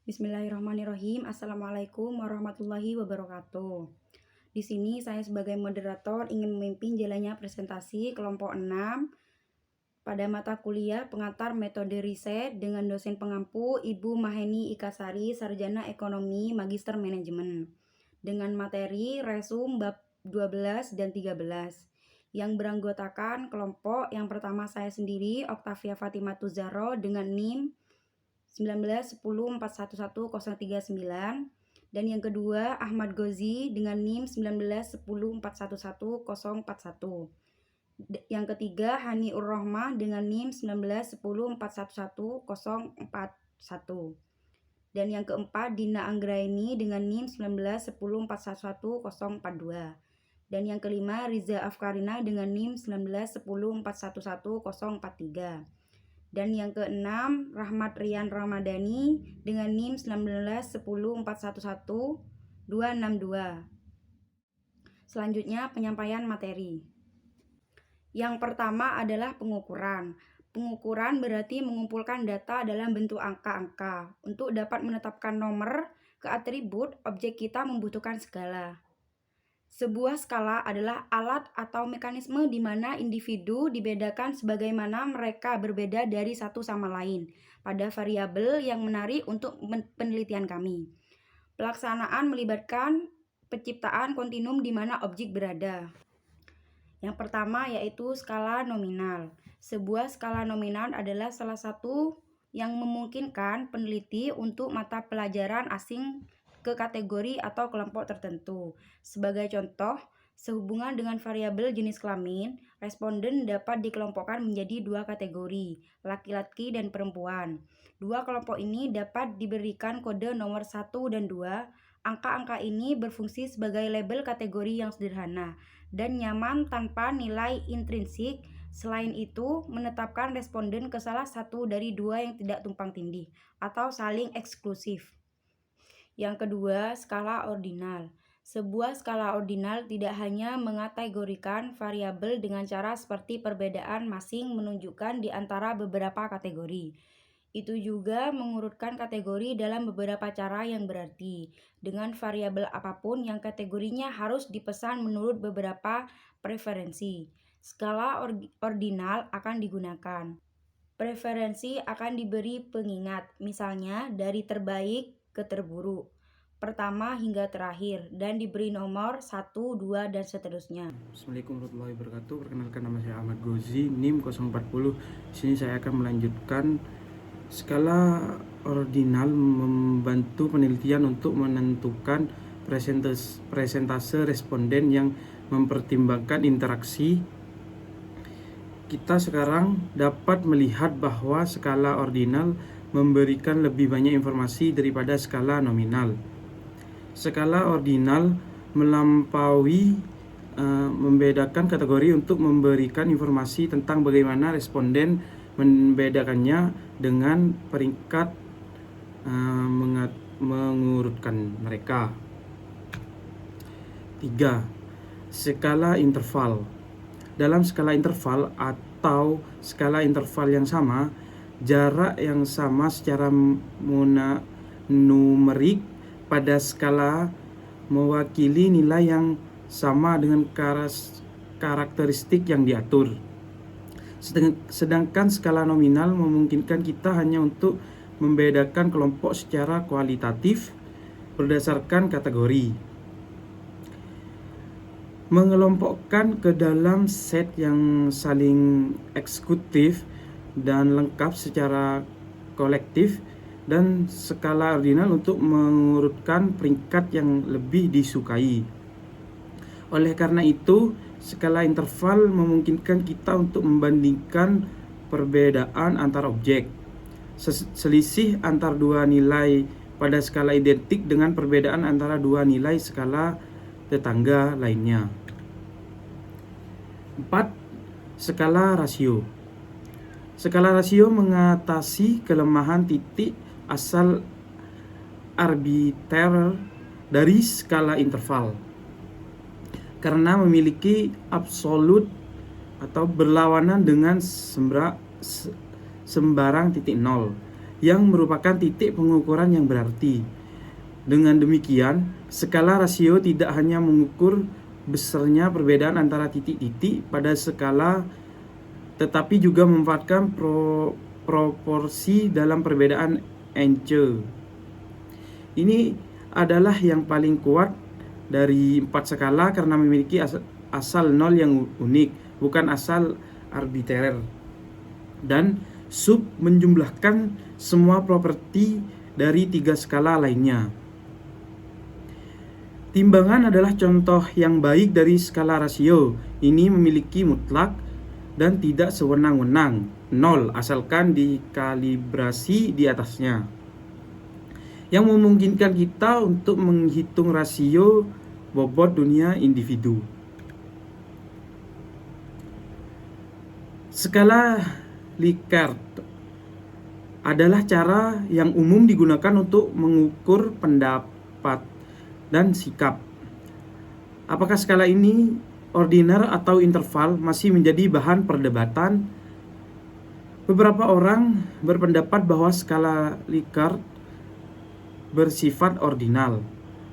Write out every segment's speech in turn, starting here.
Bismillahirrahmanirrahim. Assalamualaikum warahmatullahi wabarakatuh. Di sini saya sebagai moderator ingin memimpin jalannya presentasi kelompok 6 pada mata kuliah pengantar metode riset dengan dosen pengampu Ibu Maheni Ikasari, Sarjana Ekonomi, Magister Manajemen, dengan materi resum bab 12 dan 13 yang beranggotakan kelompok yang pertama saya sendiri, Oktavia Fatimah Tuzaro dengan NIM 1910411039, dan yang kedua Ahmad Gozi dengan NIM 1910411041. Yang ketiga Haniur Rohmah dengan NIM 1910411041. Dan yang keempat Dina Anggraini dengan NIM 1910411042. Dan yang kelima Riza Afkarina dengan NIM 1910411043. Dan yang keenam Rahmat Rian Ramadhani dengan NIM 1910411262. Selanjutnya penyampaian materi. Yang pertama adalah pengukuran. Pengukuran berarti mengumpulkan data dalam bentuk angka-angka. Untuk dapat menetapkan nomor ke atribut, objek kita membutuhkan skala. Sebuah skala adalah alat atau mekanisme di mana individu dibedakan sebagaimana mereka berbeda dari satu sama lain pada variabel yang menarik untuk penelitian kami. Pelaksanaan melibatkan penciptaan kontinum di mana objek berada. Yang pertama yaitu skala nominal. Sebuah skala nominal adalah salah satu yang memungkinkan peneliti untuk mata pelajaran asing ke kategori atau kelompok tertentu. Sebagai contoh, sehubungan dengan variabel jenis kelamin, responden dapat dikelompokkan menjadi dua kategori, laki-laki dan perempuan. Dua kelompok ini dapat diberikan kode nomor 1 dan 2. Angka-angka ini berfungsi sebagai label kategori yang sederhana dan nyaman tanpa nilai intrinsik. Selain itu, menetapkan responden ke salah satu dari dua yang tidak tumpang tindih atau saling eksklusif. Yang kedua, skala ordinal. Sebuah skala ordinal tidak hanya mengategorikan variabel dengan cara seperti perbedaan masing menunjukkan di antara beberapa kategori. Itu juga mengurutkan kategori dalam beberapa cara yang berarti. Dengan variabel apapun yang kategorinya harus dipesan menurut beberapa preferensi. Skala ordinal akan digunakan. Preferensi akan diberi pengingat, misalnya dari terbaik ke terburuk, pertama hingga terakhir, dan diberi nomor 1, 2, dan seterusnya. Assalamualaikum warahmatullahi wabarakatuh. Perkenalkan, nama saya Ahmad Gozi, NIM 040. Di sini saya akan melanjutkan skala ordinal membantu penelitian untuk menentukan presentase responden yang mempertimbangkan interaksi. Kita sekarang dapat melihat bahwa skala ordinal memberikan lebih banyak informasi daripada skala nominal. Skala ordinal melampaui membedakan kategori untuk memberikan informasi tentang bagaimana responden membedakannya dengan peringkat mengurutkan mereka. 3. Skala interval. Dalam skala interval atau skala interval yang sama, jarak yang sama secara numerik pada skala mewakili nilai yang sama dengan karakteristik yang diatur. Sedangkan skala nominal memungkinkan kita hanya untuk membedakan kelompok secara kualitatif berdasarkan kategori. Mengelompokkan ke dalam set yang saling eksekutif dan lengkap secara kolektif, dan skala ordinal untuk mengurutkan peringkat yang lebih disukai. Oleh karena itu, skala interval memungkinkan kita untuk membandingkan perbedaan antar objek. Selisih antar dua nilai pada skala identik dengan perbedaan antara dua nilai skala tetangga lainnya. 4. Skala rasio. Skala rasio mengatasi kelemahan titik asal arbiter dari skala interval karena memiliki absolut atau berlawanan dengan sembarang titik nol. yang merupakan titik pengukuran yang berarti. Dengan demikian, skala rasio tidak hanya mengukur besarnya perbedaan antara titik-titik pada skala, tetapi juga memanfaatkan proporsi dalam perbedaan ence. Ini adalah yang paling kuat dari 4 skala karena memiliki asal nol yang unik, bukan asal arbitrer, dan sub menjumlahkan semua properti dari 3 skala lainnya. Timbangan adalah contoh yang baik dari skala rasio. Ini memiliki mutlak dan tidak sewenang-wenang, nol, asalkan dikalibrasi di atasnya, yang memungkinkan kita untuk menghitung rasio bobot dunia individu. Skala Likert adalah cara yang umum digunakan untuk mengukur pendapat dan sikap. Apakah skala ini ordinal atau interval masih menjadi bahan perdebatan. Beberapa orang berpendapat bahwa skala Likert bersifat ordinal.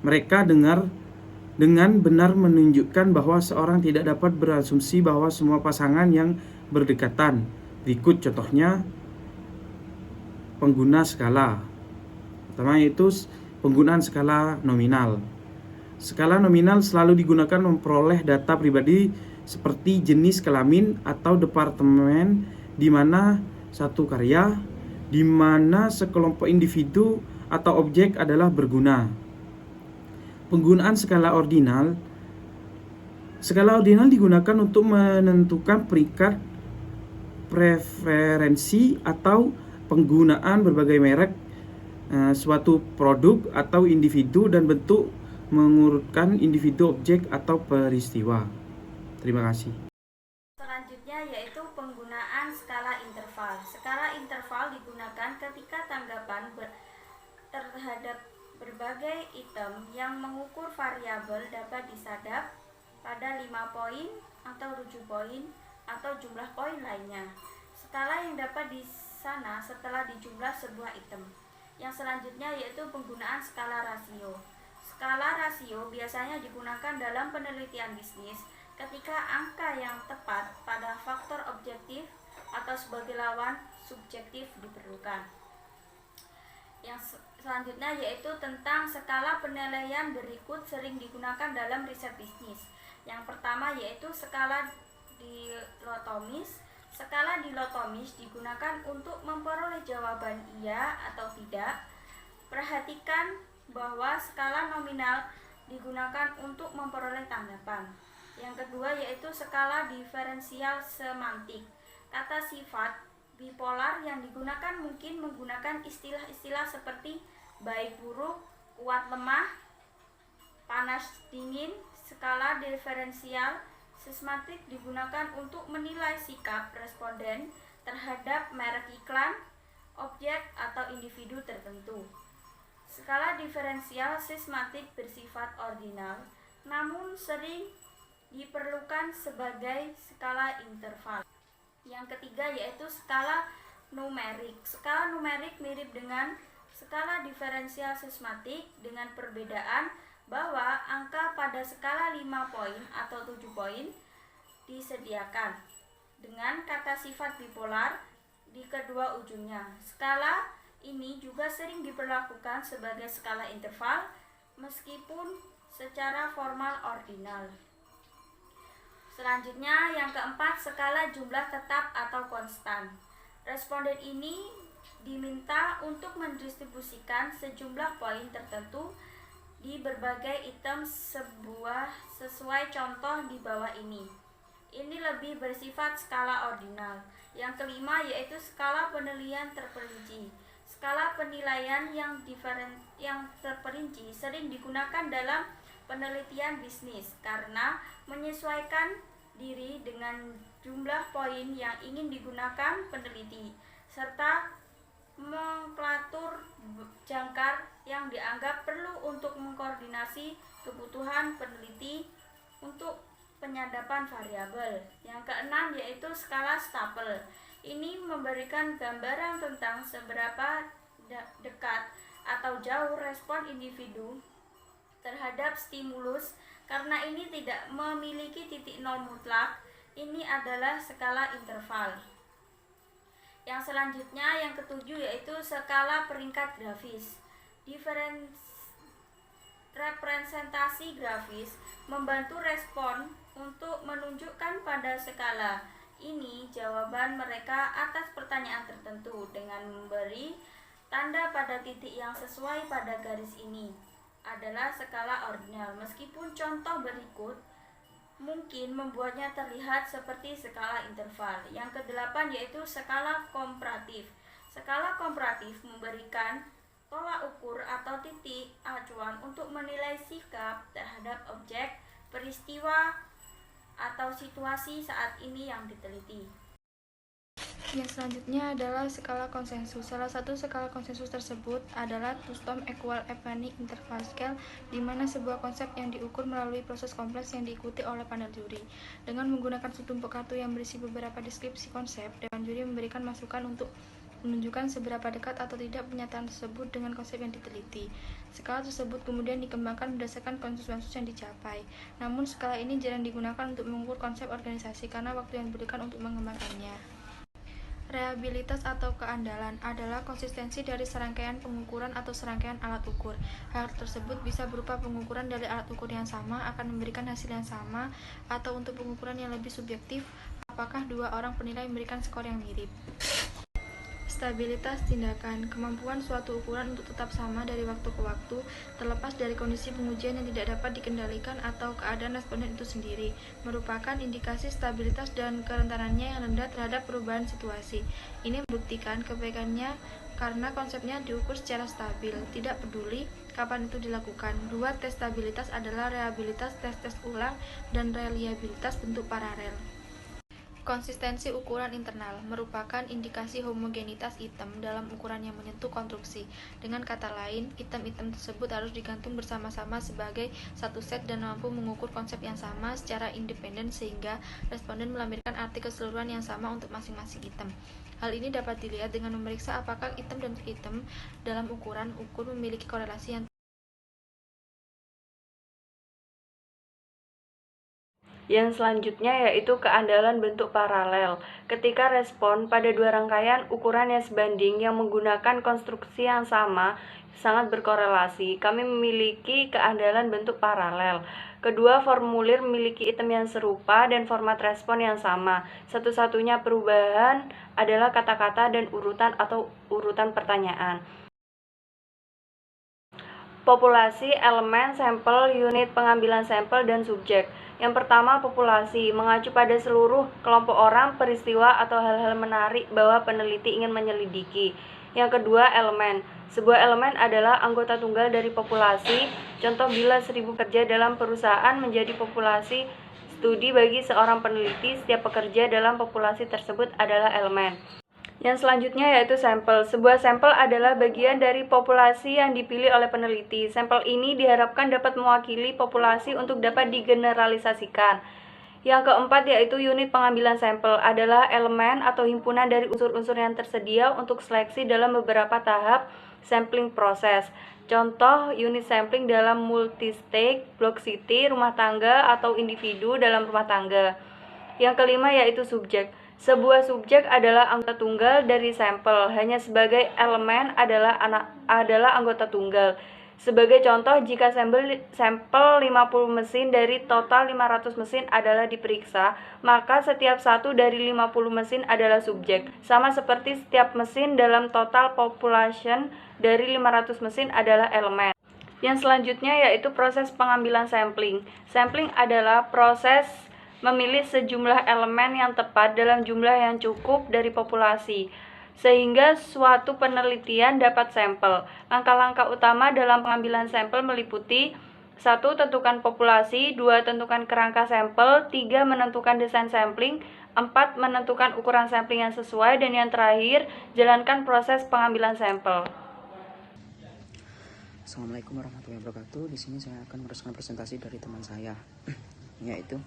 Mereka dengan benar menunjukkan bahwa seorang tidak dapat berasumsi bahwa semua pasangan yang berdekatan. Berikut contohnya pengguna skala. Pertama yaitu penggunaan skala nominal. Skala nominal selalu digunakan memperoleh data pribadi seperti jenis kelamin atau departemen, di mana satu karya, di mana sekelompok individu atau objek adalah berguna. Penggunaan skala ordinal. Skala ordinal digunakan untuk menentukan peringkat preferensi atau penggunaan berbagai merek suatu produk atau individu dan bentuk mengurutkan individu, objek, atau peristiwa. Terima kasih. Selanjutnya yaitu penggunaan skala interval. Skala interval digunakan ketika tanggapan terhadap berbagai item yang mengukur variabel dapat disadap pada 5 poin atau 7 poin atau jumlah poin lainnya. Skala yang dapat di sana setelah dijumlah sebuah item. Yang selanjutnya yaitu penggunaan skala rasio. Skala rasio biasanya digunakan dalam penelitian bisnis ketika angka yang tepat pada faktor objektif atau sebagai lawan subjektif diperlukan. Yang selanjutnya yaitu tentang skala penilaian berikut sering digunakan dalam riset bisnis. Yang pertama yaitu skala dilotomis. Skala dilotomis digunakan untuk memperoleh jawaban iya atau tidak. Perhatikan bahwa skala nominal digunakan untuk memperoleh tanggapan. Yang kedua yaitu skala diferensial semantik. Kata sifat bipolar yang digunakan mungkin menggunakan istilah-istilah seperti baik buruk, kuat lemah, panas dingin. Skala diferensial semantik digunakan untuk menilai sikap responden terhadap merek iklan, objek, atau individu tertentu. Skala diferensial semantik bersifat ordinal, namun sering diperlukan sebagai skala interval. Yang ketiga yaitu skala numerik. Skala numerik mirip dengan skala diferensial semantik dengan perbedaan bahwa angka pada skala 5 poin atau 7 poin disediakan dengan kata sifat bipolar di kedua ujungnya. Skala ini juga sering diperlakukan sebagai skala interval meskipun secara formal ordinal. Selanjutnya yang keempat, skala jumlah tetap atau konstan. Responden ini diminta untuk mendistribusikan sejumlah poin tertentu di berbagai item sesuai contoh di bawah ini. Ini lebih bersifat skala ordinal. Yang kelima yaitu skala penilaian terperinci. Skala penilaian yang terperinci sering digunakan dalam penelitian bisnis karena menyesuaikan diri dengan jumlah poin yang ingin digunakan peneliti serta nomenklatur jangkar yang dianggap perlu untuk mengkoordinasi kebutuhan peneliti untuk penyadapan variabel. Yang keenam yaitu skala stapel. Ini memberikan gambaran tentang seberapa dekat atau jauh respon individu terhadap stimulus. Karena ini tidak memiliki titik nol mutlak, ini adalah skala interval. Yang selanjutnya, yang ketujuh, yaitu skala peringkat grafis. Representasi grafis membantu respon untuk menunjukkan pada skala ini jawaban mereka atas pertanyaan tertentu dengan memberi tanda pada titik yang sesuai pada garis ini adalah skala ordinal. Meskipun contoh berikut mungkin membuatnya terlihat seperti skala interval. Yang kedelapan yaitu skala komparatif. Skala komparatif memberikan tolak ukur atau titik acuan untuk menilai sikap terhadap objek, peristiwa, atau situasi saat ini yang diteliti. Yang selanjutnya adalah skala konsensus. Salah satu skala konsensus tersebut adalah Two-Stone Equal Evening Interval Scale, di mana sebuah konsep yang diukur melalui proses kompleks yang diikuti oleh panel juri. Dengan menggunakan setumpuk kartu yang berisi beberapa deskripsi konsep, dewan juri memberikan masukan untuk menunjukkan seberapa dekat atau tidak pernyataan tersebut dengan konsep yang diteliti. Skala tersebut kemudian dikembangkan berdasarkan konsensus yang dicapai. Namun skala ini jarang digunakan untuk mengukur konsep organisasi karena waktu yang diberikan untuk mengembangkannya. Reliabilitas atau keandalan adalah konsistensi dari serangkaian pengukuran atau serangkaian alat ukur. Hal tersebut bisa berupa pengukuran dari alat ukur yang sama akan memberikan hasil yang sama, atau untuk pengukuran yang lebih subjektif, apakah dua orang penilai memberikan skor yang mirip. Stabilitas tindakan, kemampuan suatu ukuran untuk tetap sama dari waktu ke waktu, terlepas dari kondisi pengujian yang tidak dapat dikendalikan atau keadaan responden itu sendiri, merupakan indikasi stabilitas dan kerentanannya yang rendah terhadap perubahan situasi. Ini membuktikan kebaikannya karena konsepnya diukur secara stabil, tidak peduli kapan itu dilakukan. Dua tes stabilitas adalah reliabilitas tes ulang dan reliabilitas bentuk paralel. Konsistensi ukuran internal merupakan indikasi homogenitas item dalam ukuran yang menyentuh konstruksi. Dengan kata lain, item-item tersebut harus digantung bersama-sama sebagai satu set dan mampu mengukur konsep yang sama secara independen sehingga responden melampirkan arti keseluruhan yang sama untuk masing-masing item. Hal ini dapat dilihat dengan memeriksa apakah item dan item dalam ukuran ukur memiliki korelasi yang Yang selanjutnya yaitu keandalan bentuk paralel. Ketika respon pada dua rangkaian ukuran yang sebanding yang menggunakan konstruksi yang sama sangat berkorelasi, kami memiliki keandalan bentuk paralel. Kedua formulir memiliki item yang serupa dan format respon yang sama. Satu-satunya perubahan adalah kata-kata dan urutan atau urutan pertanyaan. Populasi, elemen, sampel, unit pengambilan sampel, dan subjek. Yang pertama, populasi, mengacu pada seluruh kelompok orang, peristiwa, atau hal-hal menarik bahwa peneliti ingin menyelidiki. Yang kedua, elemen. Sebuah elemen adalah anggota tunggal dari populasi. Contoh, bila 1000 pekerja dalam perusahaan menjadi populasi studi bagi seorang peneliti, setiap pekerja dalam populasi tersebut adalah elemen. Yang selanjutnya yaitu sampel. Sebuah sampel adalah bagian dari populasi yang dipilih oleh peneliti. Sampel ini diharapkan dapat mewakili populasi untuk dapat digeneralisasikan. Yang keempat yaitu unit pengambilan sampel adalah elemen atau himpunan dari unsur-unsur yang tersedia untuk seleksi dalam beberapa tahap sampling proses. Contoh unit sampling dalam multi-stage, block city, rumah tangga, atau individu dalam rumah tangga. Yang kelima yaitu subjek. Sebuah subjek adalah anggota tunggal dari sampel, hanya sebagai elemen adalah anggota tunggal. Sebagai contoh, jika sampel 50 mesin dari total 500 mesin adalah diperiksa, maka setiap satu dari 50 mesin adalah subjek. Sama seperti setiap mesin dalam total population dari 500 mesin adalah elemen. Yang selanjutnya yaitu proses pengambilan sampling. Sampling adalah proses memilih sejumlah elemen yang tepat dalam jumlah yang cukup dari populasi, sehingga suatu penelitian dapat sampel. Langkah-langkah utama dalam pengambilan sampel meliputi 1. Tentukan populasi, 2. Tentukan kerangka sampel, 3. Menentukan desain sampling, 4. Menentukan ukuran sampling yang sesuai, dan yang terakhir, jalankan proses pengambilan sampel. Assalamualaikum warahmatullahi wabarakatuh. Di sini saya akan meneruskan presentasi dari teman saya, yaitu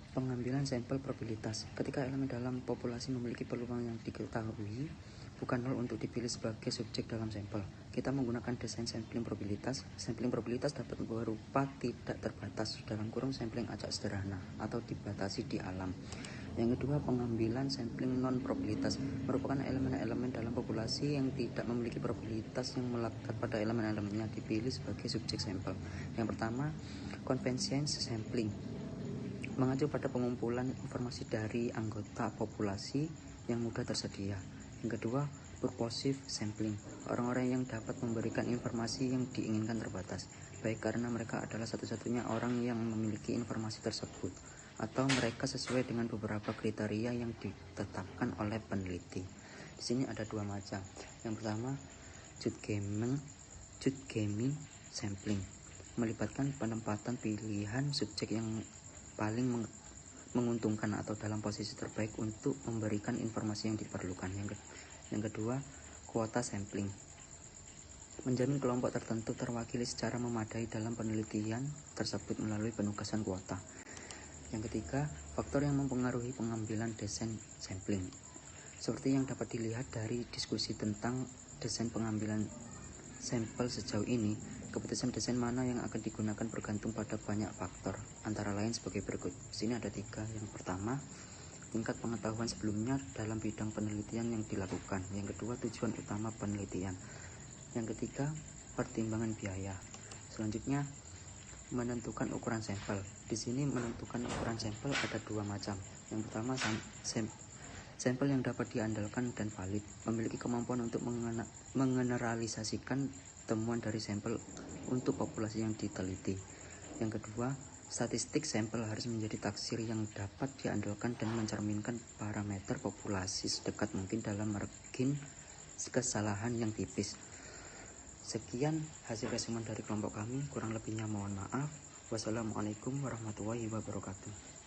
pengambilan sampel probabilitas. Ketika elemen dalam populasi memiliki peluang yang diketahui, bukan nol untuk dipilih sebagai subjek dalam sampel. Kita menggunakan desain sampling probabilitas. Sampling probabilitas dapat berupa tidak terbatas dalam kurung sampling acak sederhana atau dibatasi di alam. Yang kedua, pengambilan sampling non-probabilitas merupakan elemen-elemen dalam populasi yang tidak memiliki probabilitas yang melekat pada elemen-elemennya dipilih sebagai subjek sampel. Yang pertama, convenience sampling mengacu pada pengumpulan informasi dari anggota populasi yang mudah tersedia. Yang kedua, purposive sampling, orang-orang yang dapat memberikan informasi yang diinginkan terbatas, baik karena mereka adalah satu-satunya orang yang memiliki informasi tersebut, atau mereka sesuai dengan beberapa kriteria yang ditetapkan oleh peneliti. Di sini ada dua macam. Yang pertama, Judgment sampling, melibatkan penempatan pilihan subjek yang paling menguntungkan atau dalam posisi terbaik untuk memberikan informasi yang diperlukan. Yang kedua, kuota sampling, menjamin kelompok tertentu terwakili secara memadai dalam penelitian tersebut melalui penugasan kuota. Yang ketiga, faktor yang mempengaruhi pengambilan desain sampling. Seperti yang dapat dilihat dari diskusi tentang desain pengambilan sampel sejauh ini, keputusan desain mana yang akan digunakan bergantung pada banyak faktor, antara lain sebagai berikut. Di sini ada 3. Yang pertama, tingkat pengetahuan sebelumnya dalam bidang penelitian yang dilakukan. Yang kedua, tujuan utama penelitian. Yang ketiga, pertimbangan biaya. Selanjutnya, menentukan ukuran sampel. Di sini menentukan ukuran sampel ada 2 macam. Yang pertama, sampel yang dapat diandalkan dan valid, memiliki kemampuan untuk mengeneralisasikan temuan dari sampel untuk populasi yang diteliti. Yang kedua, statistik sampel harus menjadi taksir yang dapat diandalkan dan mencerminkan parameter populasi sedekat mungkin dalam margin kesalahan yang tipis. Sekian hasil resumen dari kelompok kami, kurang lebihnya mohon maaf. Wassalamualaikum warahmatullahi wabarakatuh.